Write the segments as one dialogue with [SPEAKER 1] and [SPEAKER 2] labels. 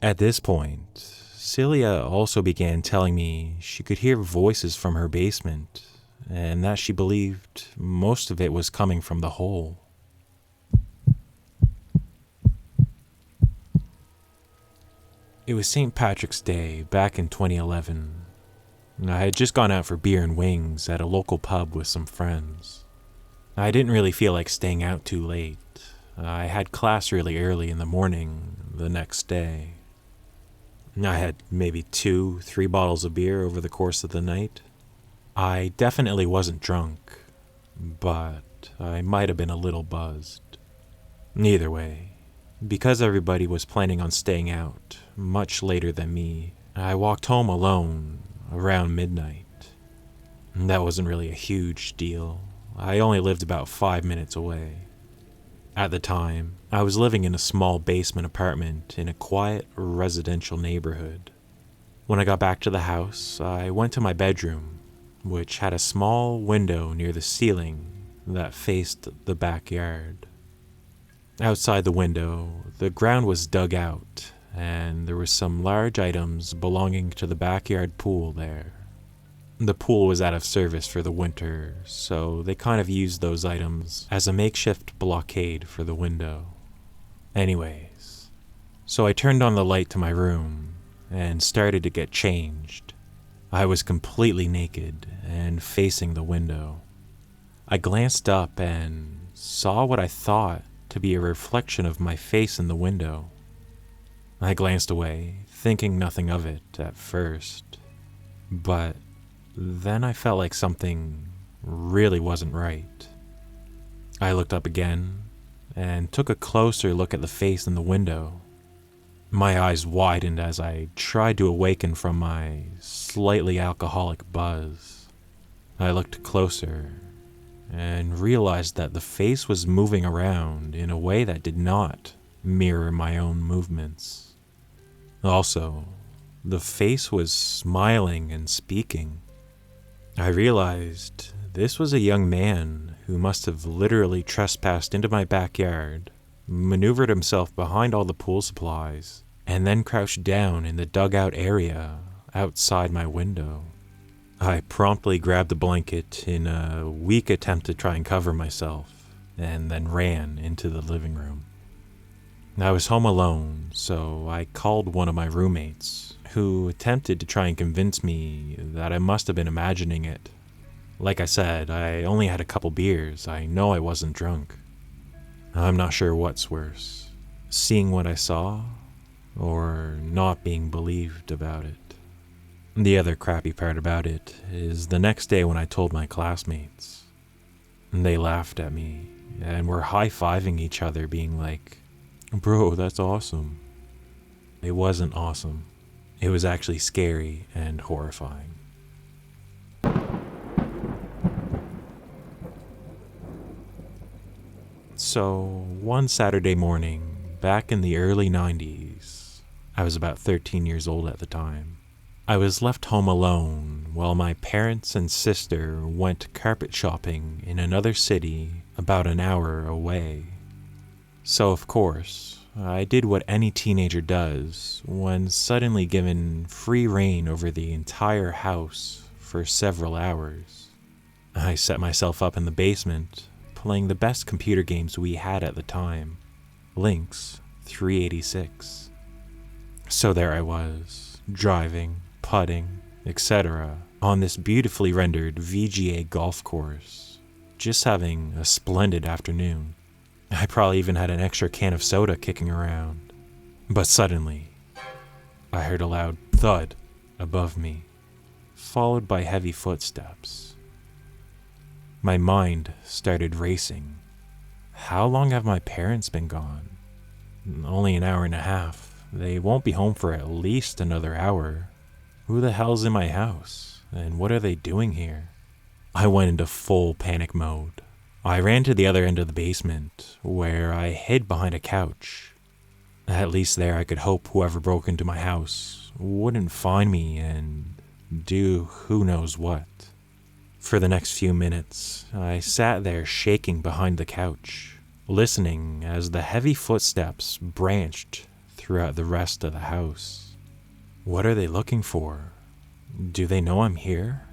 [SPEAKER 1] At this point, Celia also began telling me she could hear voices from her basement and that she believed most of it was coming from the hole. It was St. Patrick's Day back in 2011. I had just gone out for beer and wings at a local pub with some friends. I didn't really feel like staying out too late. I had class really early in the morning the next day. I had maybe 2-3 bottles of beer over the course of the night. I definitely wasn't drunk, but I might have been a little buzzed. Either way, because everybody was planning on staying out much later than me, I walked home alone around midnight. That wasn't really a huge deal. I only lived about 5 minutes away. At the time, I was living in a small basement apartment in a quiet residential neighborhood. When I got back to the house, I went to my bedroom, which had a small window near the ceiling that faced the backyard. Outside the window, the ground was dug out, and there were some large items belonging to the backyard pool there. The pool was out of service for the winter, so they kind of used those items as a makeshift blockade for the window. Anyways, so I turned on the light to my room and started to get changed. I was completely naked and facing the window. I glanced up and saw what I thought to be a reflection of my face in the window. I glanced away, thinking nothing of it at first, but then I felt like something really wasn't right. I looked up again and took a closer look at the face in the window. My eyes widened as I tried to awaken from my slightly alcoholic buzz. I looked closer and realized that the face was moving around in a way that did not mirror my own movements. Also, the face was smiling and speaking. I realized this was a young man who must have literally trespassed into my backyard, maneuvered himself behind all the pool supplies, and then crouched down in the dugout area outside my window. I promptly grabbed a blanket in a weak attempt to try and cover myself, and then ran into the living room. I was home alone, so I called one of my roommates, who attempted to try and convince me that I must have been imagining it. Like I said, I only had a couple beers. I know I wasn't drunk. I'm not sure what's worse, seeing what I saw, or not being believed about it. The other crappy part about it is the next day when I told my classmates, they laughed at me and were high-fiving each other, being like, "Bro, that's awesome." It wasn't awesome. It was actually scary and horrifying. So, one Saturday morning, back in the early 90s, I was about 13 years old at the time, I was left home alone while my parents and sister went carpet shopping in another city about an hour away. So, of course, I did what any teenager does when suddenly given free rein over the entire house for several hours. I set myself up in the basement, playing the best computer games we had at the time, Lynx 386. So there I was, driving, putting, etc., on this beautifully rendered VGA golf course, just having a splendid afternoon. I probably even had an extra can of soda kicking around. But suddenly, I heard a loud thud above me, followed by heavy footsteps. My mind started racing. How long have my parents been gone? Only an hour and a half. They won't be home for at least another hour. Who the hell's in my house? And what are they doing here? I went into full panic mode. I ran to the other end of the basement, where I hid behind a couch. At least there I could hope whoever broke into my house wouldn't find me and do who knows what. For the next few minutes, I sat there shaking behind the couch, listening as the heavy footsteps branched throughout the rest of the house. What are they looking for? Do they know I'm here?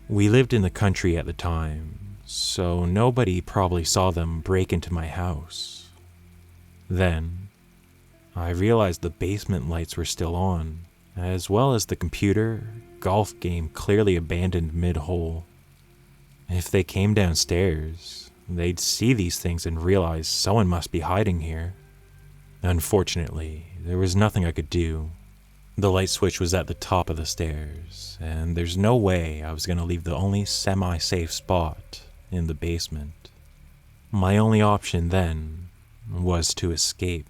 [SPEAKER 1] We lived in the country at the time, so nobody probably saw them break into my house. Then, I realized the basement lights were still on, as well as the computer, golf game clearly abandoned mid-hole. If they came downstairs, they'd see these things and realize someone must be hiding here. Unfortunately, there was nothing I could do. The light switch was at the top of the stairs, and there's no way I was going to leave the only semi-safe spot in the basement. My only option then was to escape.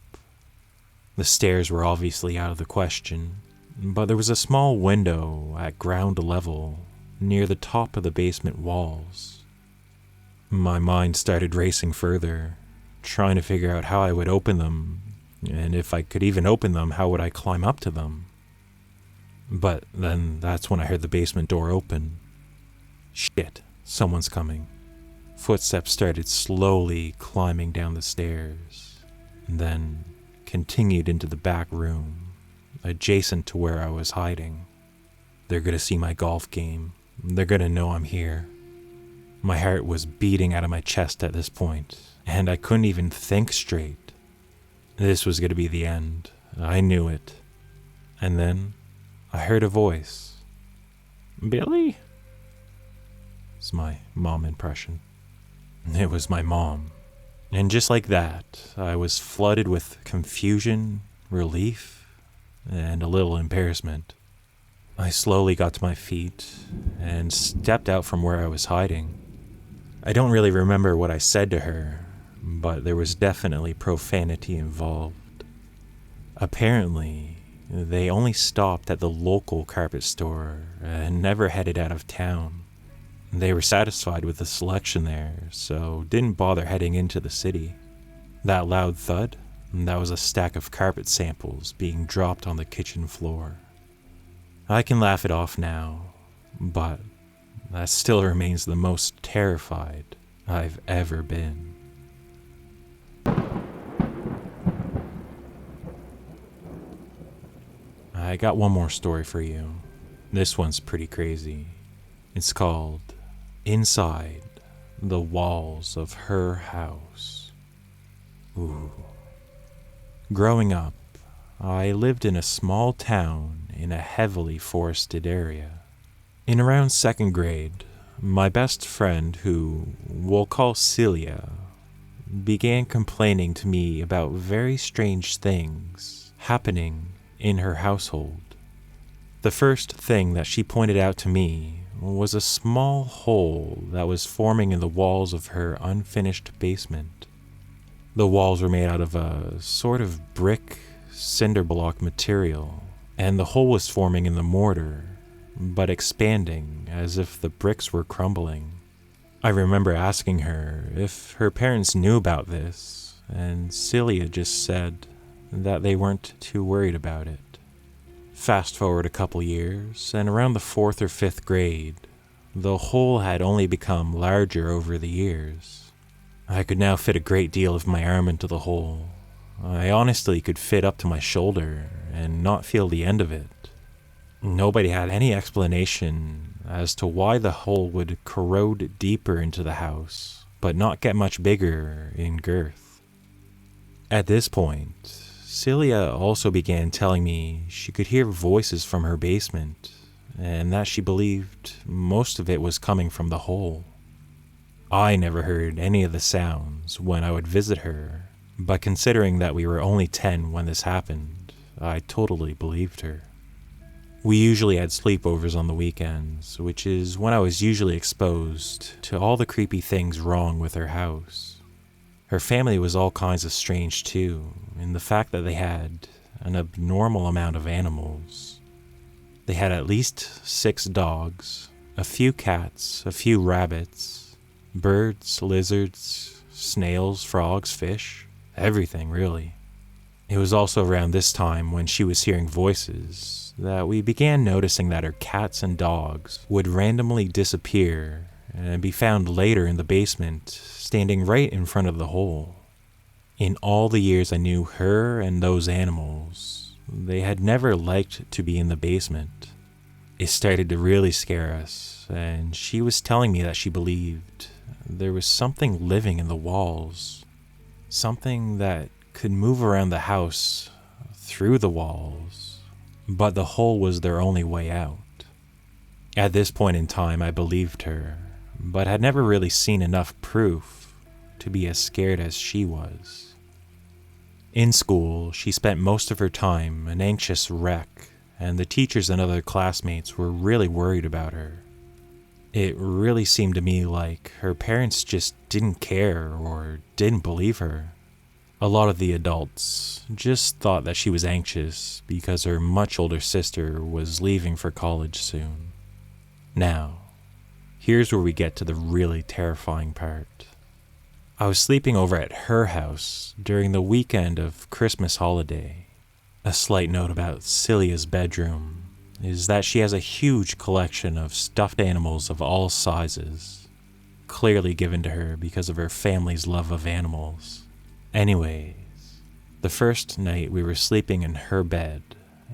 [SPEAKER 1] The stairs were obviously out of the question, but there was a small window at ground level near the top of the basement walls. My mind started racing further, trying to figure out how I would open them, and if I could even open them, how would I climb up to them? But then that's when I heard the basement door open. Shit, someone's coming. Footsteps started slowly climbing down the stairs, and then continued into the back room, adjacent to where I was hiding. They're gonna see my golf game. They're gonna know I'm here. My heart was beating out of my chest at this point, and I couldn't even think straight. This was gonna be the end. I knew it. And then I heard a voice. Billy? It's my mom impression. It was my mom. And just like that, I was flooded with confusion, relief, and a little embarrassment. I slowly got to my feet and stepped out from where I was hiding. I don't really remember what I said to her, but there was definitely profanity involved. Apparently, they only stopped at the local carpet store and never headed out of town. They were satisfied with the selection there, so didn't bother heading into the city. That loud thud, that was a stack of carpet samples being dropped on the kitchen floor. I can laugh it off now, but that still remains the most terrified I've ever been. I got one more story for you. This one's pretty crazy. It's called Inside the Walls of Her House. Ooh. Growing up, I lived in a small town in a heavily forested area. In around 2nd grade, my best friend, who we'll call Celia, began complaining to me about very strange things happening in her household. The first thing that she pointed out to me was a small hole that was forming in the walls of her unfinished basement. The walls were made out of a sort of brick cinder block material, and the hole was forming in the mortar, but expanding as if the bricks were crumbling. I remember asking her if her parents knew about this, and Celia just said that they weren't too worried about it. Fast forward a couple years, and around the 4th or 5th grade, the hole had only become larger over the years. I could now fit a great deal of my arm into the hole. I honestly could fit up to my shoulder and not feel the end of it. Nobody had any explanation as to why the hole would corrode deeper into the house, but not get much bigger in girth. At this point, Celia also began telling me she could hear voices from her basement, and that she believed most of it was coming from the hole. I never heard any of the sounds when I would visit her, but considering that we were only 10 when this happened, I totally believed her. We usually had sleepovers on the weekends, which is when I was usually exposed to all the creepy things wrong with her house. Her family was all kinds of strange too, in the fact that they had an abnormal amount of animals. They had at least 6 dogs, a few cats, a few rabbits, birds, lizards, snails, frogs, fish, everything really. It was also around this time when she was hearing voices that we began noticing that her cats and dogs would randomly disappear and be found later in the basement, standing right in front of the hole. In all the years I knew her and those animals, they had never liked to be in the basement. It started to really scare us, and she was telling me that she believed there was something living in the walls, something that could move around the house through the walls, but the hole was their only way out. At this point in time, I believed her, but had never really seen enough proof to be as scared as she was. In school, she spent most of her time an anxious wreck, and the teachers and other classmates were really worried about her. It really seemed to me like her parents just didn't care or didn't believe her. A lot of the adults just thought that she was anxious because her much older sister was leaving for college soon. Now, here's where we get to the really terrifying part. I was sleeping over at her house during the weekend of Christmas holiday. A slight note about Celia's bedroom is that she has a huge collection of stuffed animals of all sizes, clearly given to her because of her family's love of animals. Anyways, the first night we were sleeping in her bed,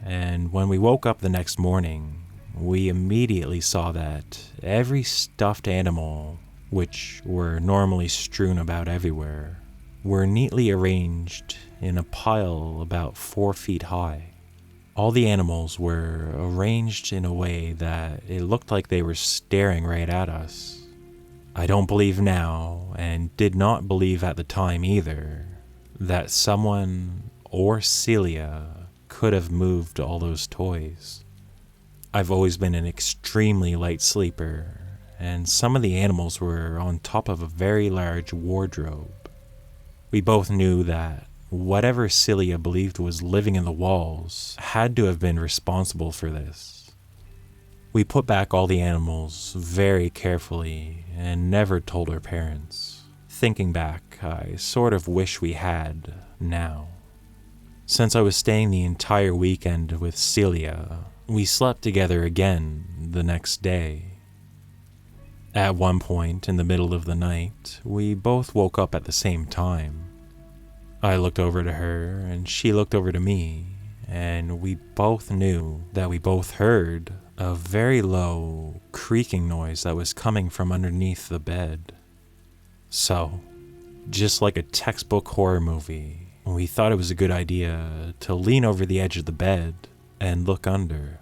[SPEAKER 1] and when we woke up the next morning, we immediately saw that every stuffed animal, which were normally strewn about everywhere, were neatly arranged in a pile about 4 feet high. All the animals were arranged in a way that it looked like they were staring right at us. I don't believe now, and did not believe at the time either, that someone or Celia could have moved all those toys. I've always been an extremely light sleeper, and some of the animals were on top of a very large wardrobe. We both knew that whatever Celia believed was living in the walls had to have been responsible for this. We put back all the animals very carefully and never told our parents. Thinking back, I sort of wish we had now. Since I was staying the entire weekend with Celia, we slept together again the next day. At one point in the middle of the night, we both woke up at the same time. I looked over to her and she looked over to me, and we both knew that we both heard a very low creaking noise that was coming from underneath the bed. So, just like a textbook horror movie, we thought it was a good idea to lean over the edge of the bed and look under.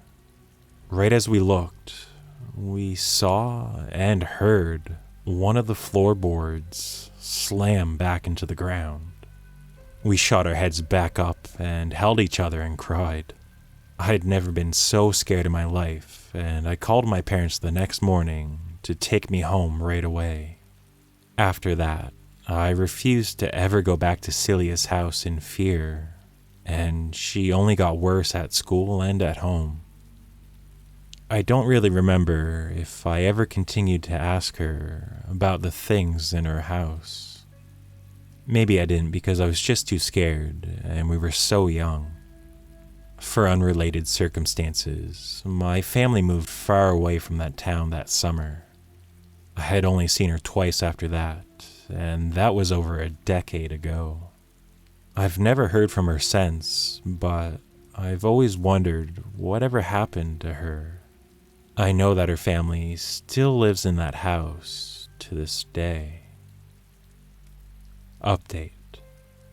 [SPEAKER 1] Right as we looked, we saw and heard one of the floorboards slam back into the ground. We shot our heads back up and held each other and cried. I had never been so scared in my life, and I called my parents the next morning to take me home right away. After that, I refused to ever go back to Celia's house in fear, and she only got worse at school and at home. I don't really remember if I ever continued to ask her about the things in her house. Maybe I didn't because I was just too scared and we were so young. For unrelated circumstances, my family moved far away from that town that summer. I had only seen her twice after that, and that was over a decade ago. I've never heard from her since, but I've always wondered whatever happened to her. I know that her family still lives in that house to this day. Update.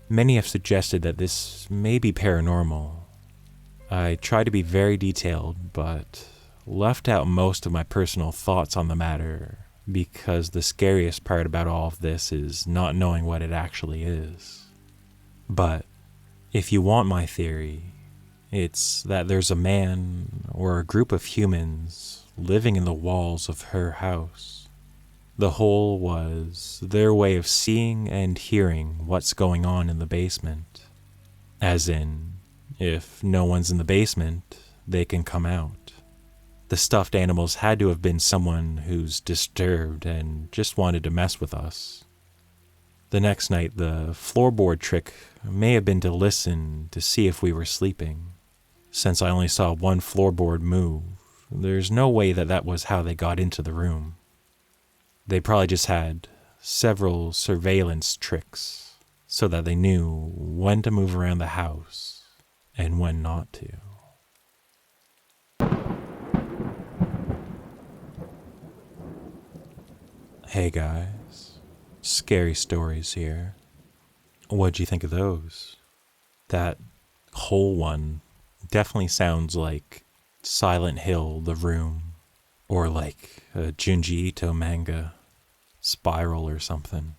[SPEAKER 1] Many have suggested that this may be paranormal. I try to be very detailed, but left out most of my personal thoughts on the matter because the scariest part about all of this is not knowing what it actually is. But if you want my theory, it's that there's a man or a group of humans living in the walls of her house. The hole was their way of seeing and hearing what's going on in the basement. As in, if no one's in the basement, they can come out. The stuffed animals had to have been someone who's disturbed and just wanted to mess with us. The next night, the floorboard trick may have been to listen to see if we were sleeping. Since I only saw one floorboard move, there's no way that that was how they got into the room. They probably just had several surveillance tricks so that they knew when to move around the house and when not to. Hey guys, scary stories here. What'd you think of those? That whole one definitely sounds like Silent Hill, The Room, or like a Junji Ito manga, Spiral or something.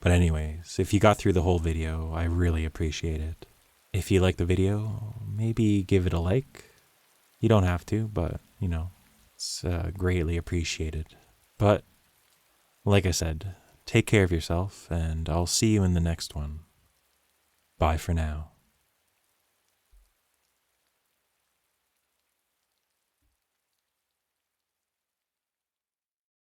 [SPEAKER 1] But anyways, if you got through the whole video, I really appreciate it. If you like the video, maybe give it a like. You don't have to, but, it's greatly appreciated. But, like I said, take care of yourself, and I'll see you in the next one. Bye for now.